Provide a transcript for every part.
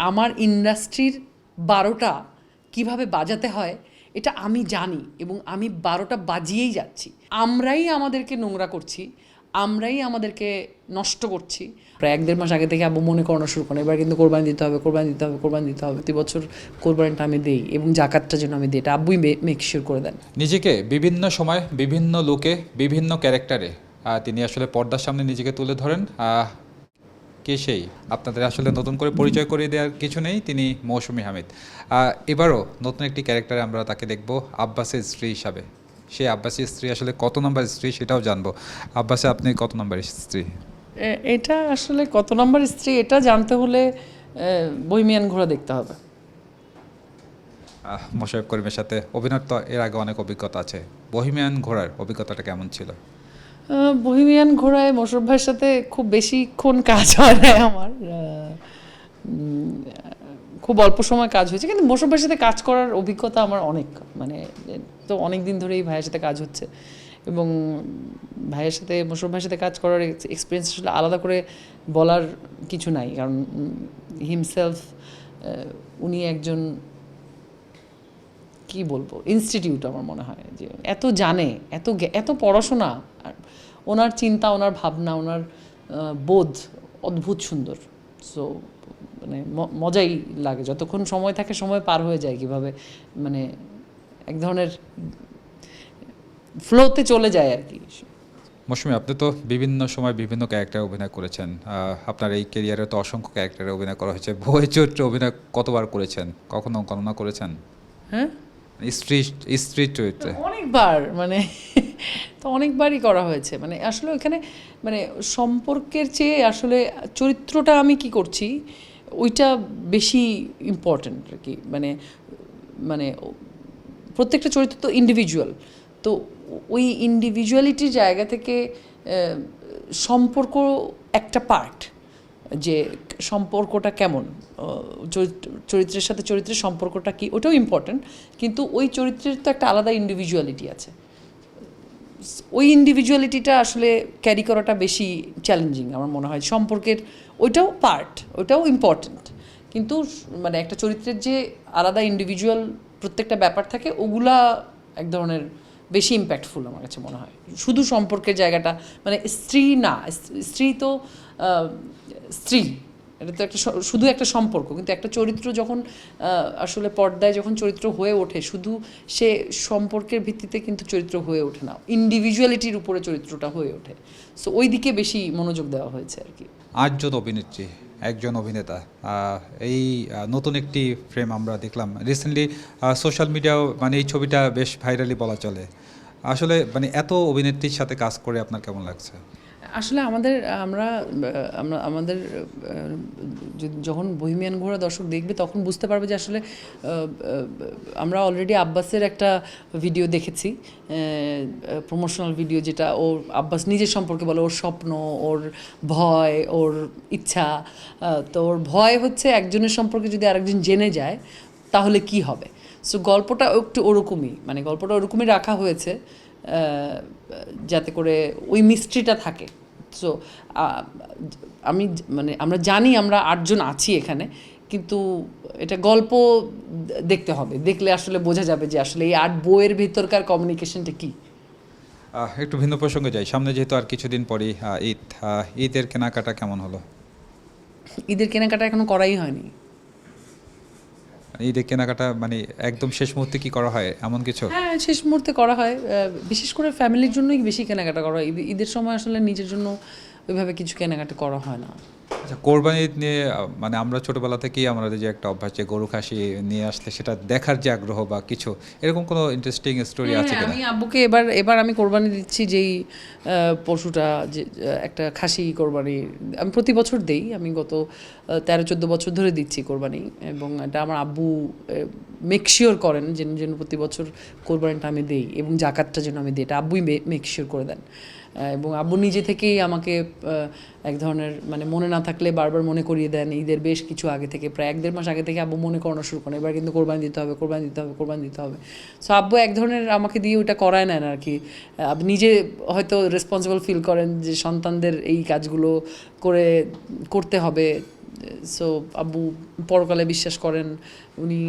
আমার ইন্ডাস্ট্রির ১২টা কীভাবে বাজাতে হয় এটা আমি জানি এবং আমি ১২টা বাজিয়েই যাচ্ছি। আমরাই আমাদেরকে নোংরা করছি, আমরাই আমাদেরকে নষ্ট করছি। প্রায় ১-১.৫ মাস আগে থেকে আব্বু মনে করানো শুরু করেন এবার কিন্তু কোরবানি দিতে হবে, কোরবানি দিতে হবে, কোরবানি দিতে হবে। প্রতি বছর কোরবানিটা আমি দিই এবং জাকাতটা যেন আমি দিই, এটা আব্বুই মেক শিওর করে দেন। নিজেকে বিভিন্ন সময় বিভিন্ন লুকে বিভিন্ন ক্যারেক্টারে তিনি আসলে পর্দার সামনে নিজেকে তুলে ধরেন। কে সেই আপনাদের আসলে নতুন করে পরিচয় করে দেওয়ার কিছু নেই, তিনি মৌসুমী হামিদ। এবারও নতুন একটি ক্যারেক্টারে আমরা তাকে দেখব আব্বাসের স্ত্রী হিসাবে। সেই আব্বাসের স্ত্রী আসলে কত নম্বর স্ত্রী সেটাও জানবো। আব্বাসে আপনি কত নম্বর স্ত্রী? এটা আসলে কত নম্বর স্ত্রী এটা জানতে হলে বহিমিয়ান ঘোড়া দেখতে হবে। মোশাররফ করিমের সাথে অভিনয় তো এর আগে অনেক অভিজ্ঞতা আছে, বহিমিয়ান ঘোড়ার অভিজ্ঞতাটা কেমন ছিল? বহিমিয়ান ঘোড়ায় মোশাররফ ভাইয়ের সাথে খুব বেশিক্ষণ কাজ হয় না আমার, খুব অল্প সময় কাজ হয়েছে, কিন্তু মোশাররফ ভাইয়ের সাথে কাজ করার অভিজ্ঞতা আমার অনেক, মানে তো অনেক দিন ধরেই ভাইয়ের সাথে কাজ হচ্ছে এবং ভাইয়ের সাথে মোশাররফ ভাইয়ের সাথে কাজ করার এক্সপিরিয়েন্স আসলে আলাদা করে বলার কিছু নাই, কারণ হিমসেলফ উনি একজন কি বলবো ইনস্টিটিউট। আমার মনে হয় যে এত জানে, এত পড়াশোনা, ওনার চিন্তা, ওনার ভাবনা, ওনার বোধ অদ্ভুত সুন্দর। সো মানে মজাই লাগে, যতক্ষণ সময় থাকে সময় পার হয়ে যায় কীভাবে, মানে এক ধরনের ফ্লোতে চলে যায় আর কি। মৌসুমী, আপনি তো বিভিন্ন সময় বিভিন্ন ক্যারেক্টারে অভিনয় করেছেন, আপনার এই ক্যারিয়ারে তো অসংখ্য ক্যারেক্টারে অভিনয় করা হয়েছে। বই চরিত্রে অভিনয় কতবার করেছেন, কখনো গণনা করেছেন? হ্যাঁ, স্ত্রী চরিত্রে অনেকবার, মানে তো অনেকবারই করা হয়েছে। মানে আসলে ওইখানে মানে সম্পর্কের চেয়ে আসলে চরিত্রটা আমি কি করছি ওইটা বেশি ইম্পর্ট্যান্ট আর কি। মানে মানে প্রত্যেকটা চরিত্র তো ইন্ডিভিজুয়াল, তো ওই ইন্ডিভিজুয়ালিটির জায়গা থেকে সম্পর্ক একটা পার্ট, যে সম্পর্কটা কেমন, চরিত্রের সাথে চরিত্রের সম্পর্কটা কি, ওটাও ইম্পর্ট্যান্ট, কিন্তু ওই চরিত্রের তো একটা আলাদা ইন্ডিভিজুয়ালিটি আছে। ওই ইন্ডিভিজুয়ালিটিটা আসলে ক্যারি করাটা বেশি চ্যালেঞ্জিং আমার মনে হয়। সম্পর্কের ওইটাও পার্ট, ওইটাও ইম্পর্ট্যান্ট, কিন্তু মানে একটা চরিত্রের যে আলাদা ইন্ডিভিজুয়াল প্রত্যেকটা ব্যাপার থাকে, ওগুলা এক ধরনের বেশি ইম্প্যাক্টফুল আমার কাছে মনে হয়। শুধু সম্পর্কের জায়গাটা, মানে স্ত্রী না, স্ত্রী তো স্ত্রী, এটা তো একটা শুধু একটা সম্পর্ক, কিন্তু একটা চরিত্র যখন আসলে পর্দায় যখন চরিত্র হয়ে ওঠে, শুধু সে সম্পর্কের ভিত্তিতে কিন্তু চরিত্র হয়ে ওঠে না, ইন্ডিভিজুয়ালিটির উপরে চরিত্রটা হয়ে ওঠে। সো ওই দিকে বেশি মনোযোগ দেওয়া হয়েছে আর কি। 8 জন অভিনেত্রী, একজন অভিনেতা, এই নতুন একটি ফ্রেম আমরা দেখলাম রিসেন্টলি সোশ্যাল মিডিয়াও, মানে এই ছবিটা বেশ ভাইরালি বলা চলে। আসলে মানে এত অভিনেত্রীর সাথে কাজ করে আপনার কেমন লাগছে? আসলে আমাদের যখন বহিমিয়ান ঘোড়া দর্শক দেখবে তখন বুঝতে পারবে যে আসলে আমরা অলরেডি আব্বাসের একটা ভিডিও দেখেছি, প্রমোশনাল ভিডিও, যেটা ওর আব্বাস নিজের সম্পর্কে বলে, ওর স্বপ্ন, ওর ভয়, ওর ইচ্ছা। তো ওর ভয় হচ্ছে একজনের সম্পর্কে যদি আরেকজন জেনে যায় তাহলে কি হবে। সো গল্পটা একটু ওরকমই, মানে গল্পটা ওরকমই রাখা হয়েছে যাতে করে ওই মিস্ট্রিটা থাকে। সো আমি মানে আমরা জানি আমরা 8 জন আছি এখানে, কিন্তু এটা গল্প দেখতে হবে, দেখলে আসলে বোঝা যাবে যে আসলে এই 8 বইয়ের ভিতরকার কমিউনিকেশনটা কী। একটু ভিন্ন প্রসঙ্গে যাই, সামনে যেহেতু আর কিছুদিন পরেই ঈদের কেনাকাটা কেমন হলো? ঈদের কেনাকাটা এখনো করাই হয়নি। ঈদের কেনাকাটা মানে একদম শেষ মুহূর্তে কি করা হয় এমন কিছু? হ্যাঁ, শেষ মুহূর্তে করা হয়, বিশেষ করে ফ্যামিলির জন্যই বেশি কেনাকাটা করা হয়। ঈদের সময় আসলে নিজের জন্য ওইভাবে কিছু কেনাকাটা করা হয় না। আচ্ছা, কোরবানি নিয়ে মানে আমরা ছোটোবেলা থেকেই আমাদের যে একটা অভ্যাস, যে গরু খাসি নিয়ে আসলে সেটা দেখার যে আগ্রহ বা কিছু এরকম কোনো ইন্টারেস্টিং স্টোরি আছে কিনা? আমি আব্বুকে এবার আমি কোরবানি দিচ্ছি, যেই পশুটা, যে একটা খাসি কোরবানি আমি প্রতি বছর দেই। আমি গত 13-14 বছর ধরে দিচ্ছি কোরবানি, এবং এটা আমার আব্বু মেক শিওর করেন যেন প্রতি বছর কোরবানিটা আমি দিই এবং জাকাতটা যেন আমি দিই, এটা আব্বুই মেক শিওর করে দেন। এবং আব্বু নিজে থেকেই আমাকে এক ধরনের, মানে মনে না থাকলে বারবার মনে করিয়ে দেন। ঈদের বেশ কিছু আগে থেকে, প্রায় 1-1.5 মাস আগে থেকে আব্বু মনে করানো শুরু করেন এবার কিন্তু কোরবানি দিতে হবে, কোরবানি দিতে হবে, কোরবানি দিতে হবে। সো আব্বু এক ধরনের আমাকে দিয়ে ওইটা করায় নেন আর কি। আপনি নিজে হয়তো রেসপন্সিবল ফিল করেন যে সন্তানদের এই কাজগুলো করতে হবে, সো আব্বু পরকালে বিশ্বাস করেন, উনি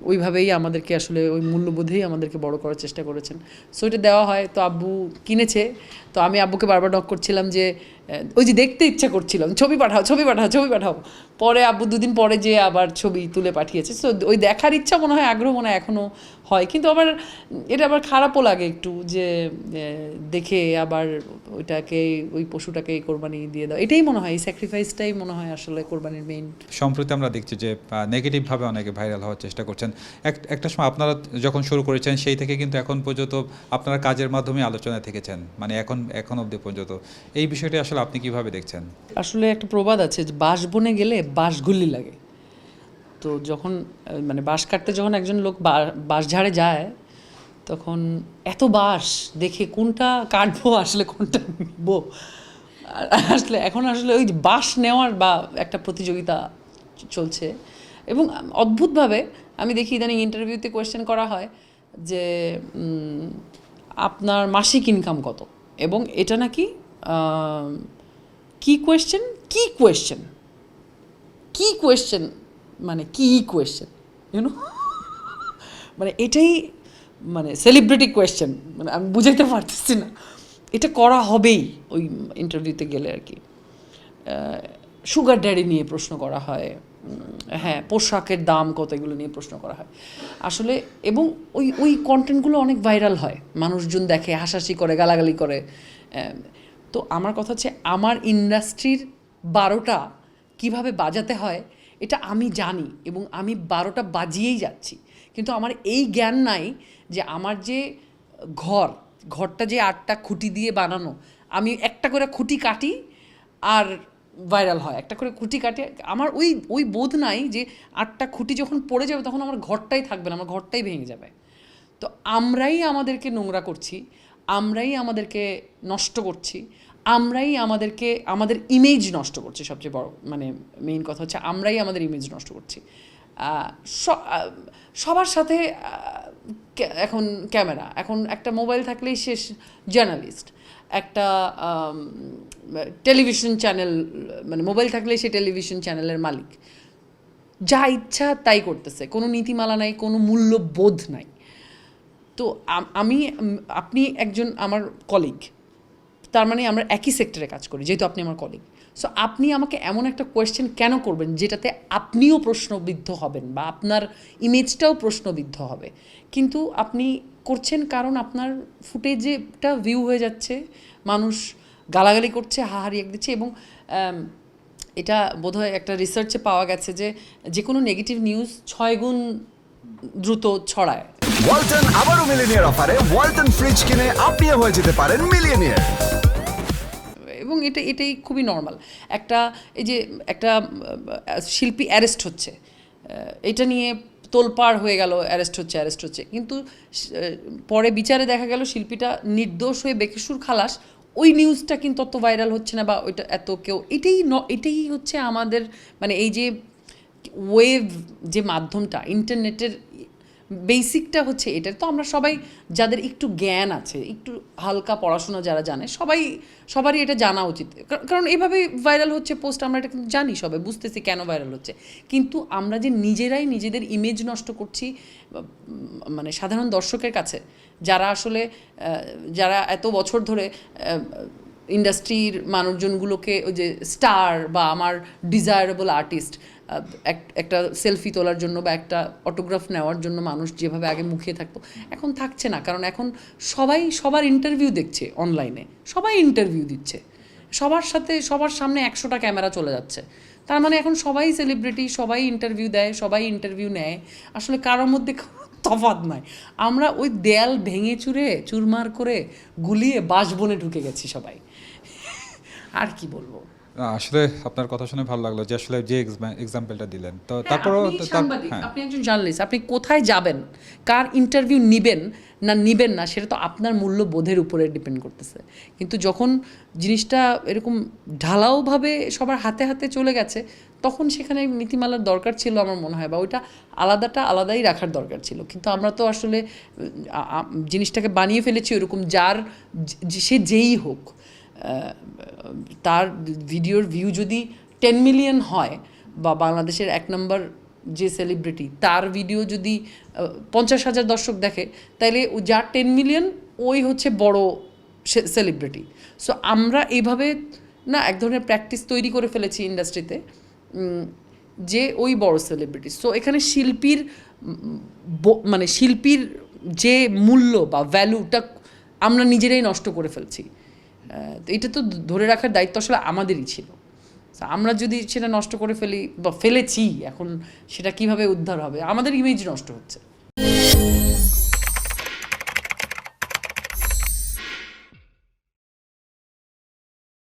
ওইভাবেই আমাদেরকে আসলে ওই মূল্যবোধেই আমাদেরকে বড় করার চেষ্টা করেছেন। সো এটা দেওয়া হয়, তো আব্বু কিনেছে। তো আমি আব্বুকে বারবার নক করছিলাম যে ওই যে দেখতে ইচ্ছা করছিলাম, ছবি পাঠাও ছবি পাঠাও ছবি পাঠাও। পরে আব্বু দুদিন পরে যে আবার ছবি তুলে পাঠিয়েছে। সো ওই দেখার ইচ্ছা মনে হয়, আগ্রহ মনে হয় এখনও হয়, কিন্তু আবার এটা আবার খারাপও লাগে একটু যে দেখে আবার ওইটাকে, ওই পশুটাকে কোরবানি দিয়ে দাও। এটাই মনে হয়, এই স্যাক্রিফাইসটাই মনে হয় আসলে কোরবানির মেইন। সম্প্রতি আমরা দেখছি যে নেগেটিভভাবে অনেকে ভাইরাল হওয়ার চেষ্টা করছেন। একটা সময় আপনারা যখন শুরু করেছেন সেই থেকে কিন্তু এখন পর্যন্ত আপনারা কাজের মাধ্যমে আলোচনায় থেকেছেন, মানে এখন অবধি পর্যন্ত। এই বিষয়টি আসলে আপনি কিভাবে দেখছেন? আসলে একটা প্রবাদ আছে যে বাঁশ বনে গেলে বাঁশগুলি লাগে। তো যখন মানে বাঁশ কাটতে যখন একজন লোক বাঁশ ঝাড়ে যায়, তখন এত বাঁশ দেখে কোনটা কাটবো আসলে কোনটা নিবো, আসলে এখন আসলে ওই বাঁশ নেওয়ার বা একটা প্রতিযোগিতা চলছে। এবং অদ্ভুতভাবে আমি দেখি ইদানিং ইন্টারভিউতে কোয়েশ্চেন করা হয় যে আপনার মাসিক ইনকাম কত, এবং এটা নাকি কি কোয়েশ্চেন মানে কি কোয়েশ্চেন ইউনো, মানে এটাই মানে সেলিব্রিটি কোয়েশ্চেন, মানে আমি বুঝাইতে পারতেছি না। এটা করা হবেই ওই ইন্টারভিউতে গেলে আর কি। সুগার ড্যাডি নিয়ে প্রশ্ন করা হয়, হ্যাঁ পোশাকের দাম কত, এগুলো নিয়ে প্রশ্ন করা হয় আসলে। এবং ওই কন্টেন্টগুলো অনেক ভাইরাল হয়, মানুষজন দেখে, হাসাহাসি করে, গালাগালি করে। তো আমার কথা হচ্ছে, আমার ইন্ডাস্ট্রির 12টা কীভাবে বাজাতে হয় এটা আমি জানি, এবং আমি 12টা বাজিয়েই যাচ্ছি। কিন্তু আমার এই জ্ঞান নাই যে আমার যে ঘরটা যে 8টা খুঁটি দিয়ে বানানো, আমি একটা করে খুঁটি কাটি আর ভাইরাল হয়, একটা করে খুঁটি কাটে। আমার ওই বোধ নাই যে 8টা খুঁটি যখন পড়ে যাবে তখন আমার ঘরটাই থাকবে না, আমার ঘরটাই ভেঙে যাবে। তো আমরাই আমাদেরকে নোংরা করছি, আমরাই আমাদেরকে নষ্ট করছি, আমরাই আমাদের ইমেজ নষ্ট করছি। সবচেয়ে বড় মানে মেইন কথা হচ্ছে আমরাই আমাদের ইমেজ নষ্ট করছি। সবার সাথে এখন ক্যামেরা, এখন একটা মোবাইল থাকলেই শেষ জার্নালিস্ট, একটা টেলিভিশন চ্যানেল, মানে মোবাইল থাকলেই সে টেলিভিশন চ্যানেলের মালিক, যা ইচ্ছা তাই করতেছে, কোনো নীতিমালা নাই, কোনো মূল্যবোধ নাই। তো আপনি একজন আমার কলিগ, তার মানে আমরা একই সেক্টরে কাজ করি, যেহেতু আপনি আমার কলিগ। সো আপনি আমাকে এমন একটা কোয়েশ্চেন কেন করবেন যেটাতে আপনিও প্রশ্নবিদ্ধ হবেন বা আপনার ইমেজটাও প্রশ্নবিদ্ধ হবে? কিন্তু আপনি করছেন কারণ আপনার ফুটেজটা ভিউ হয়ে যাচ্ছে, মানুষ গালাগালি করছে, হাহারি এক দিচ্ছে। এবং এটা বোধহয় একটা রিসার্চে পাওয়া গেছে যে কোনো নেগেটিভ নিউজ 6 গুণ দ্রুত ছড়ায়। ওয়ালটন আবারও মিলিয়নিয়ার অফারে ওয়ালটন ফ্রিজ কিনে আপনিও হয়ে যেতে পারেন মিলিয়নিয়ার। এবং এটাই খুবই নর্মাল। এই যে একটা শিল্পী অ্যারেস্ট হচ্ছে, এটা নিয়ে তোলপাড় হয়ে গেল, অ্যারেস্ট হচ্ছে, কিন্তু পরে বিচারে দেখা গেল শিল্পীটা নির্দোষ হয়ে বেকসুর খালাস। ওই নিউজটা কিন্তু অত ভাইরাল হচ্ছে না, বা ওইটা এত কেউ, এটাই হচ্ছে আমাদের মানে এই যে ওয়েভ যে মাধ্যমটা, ইন্টারনেটের বেসিকটা হচ্ছে এটা। তো আমরা সবাই যাদের একটু জ্ঞান আছে, একটু হালকা পড়াশোনা যারা জানে, সবারই এটা জানা উচিত। কারণ এইভাবে ভাইরাল হচ্ছে পোস্ট, আমরা এটা কিন্তু জানি, সবাই বুঝতেছি কেন ভাইরাল হচ্ছে। কিন্তু আমরা যে নিজেরাই নিজেদের ইমেজ নষ্ট করছি মানে সাধারণ দর্শকের কাছে, যারা এত বছর ধরে ইন্ডাস্ট্রির মানুষজনগুলোকে ওই যে স্টার বা আমার ডিজায়ারেবল আর্টিস্ট, একটা সেলফি তোলার জন্য বা একটা অটোগ্রাফ নেওয়ার জন্য মানুষ যেভাবে আগে মুখিয়ে থাকতো, এখন থাকছে না। কারণ এখন সবার ইন্টারভিউ দেখছে অনলাইনে, সবাই ইন্টারভিউ দিচ্ছে, সবার সামনে 100টা ক্যামেরা চলে যাচ্ছে। তার মানে এখন সবাই সেলিব্রিটি, সবাই ইন্টারভিউ দেয়, সবাই ইন্টারভিউ নেয়, আসলে কারোর মধ্যে তফাৎ নাই। আমরা ওই দেয়াল ভেঙে চুরমার করে গুলিয়ে বাঁশবনে ঢুকে গেছি সবাই। আর কি বলবো, আসলে আপনার কথা শুনে ভালো লাগলো যে আসলে যে এক্সাম্পলটা দিলেন। তো তারপরও আপনি একজন জার্নালিস্ট, আপনি কোথায় যাবেন, কার ইন্টারভিউ নিবেন না সেটা তো আপনার মূল্যবোধের উপরে ডিপেন্ড করতেছে। কিন্তু যখন জিনিসটা এরকম ঢালাওভাবে সবার হাতে হাতে চলে গেছে, তখন সেখানে নীতিমালার দরকার ছিল আমার মনে হয়, বা ওইটা আলাদাই রাখার দরকার ছিল। কিন্তু আমরা তো আসলে জিনিসটাকে বানিয়ে ফেলেছি ওরকম, সে যেই হোক, তার ভিডিওর ভিউ যদি 10 মিলিয়ন হয়, বা বাংলাদেশের 1 নম্বর যে সেলিব্রিটি তার ভিডিও যদি 50,000 দর্শক দেখে, তাইলে যার 10 মিলিয়ন ওই হচ্ছে বড় সেলিব্রিটি। সো আমরা এইভাবে না এক ধরনের প্র্যাকটিস তৈরি করে ফেলেছি ইন্ডাস্ট্রিতে যে ওই বড় সেলিব্রিটি। সো এখানে শিল্পীর মানে শিল্পীর যে মূল্য বা ভ্যালুটা আমরা নিজেরাই নষ্ট করে ফেলছি। তো এটা তো ধরে রাখার দায়িত্ব আসলে আমাদেরই ছিল। আমরা যদি সেটা নষ্ট করে ফেলি বা ফেলেছি, এখন সেটা কিভাবে উদ্ধার হবে? আমাদের ইমেজ নষ্ট হচ্ছে।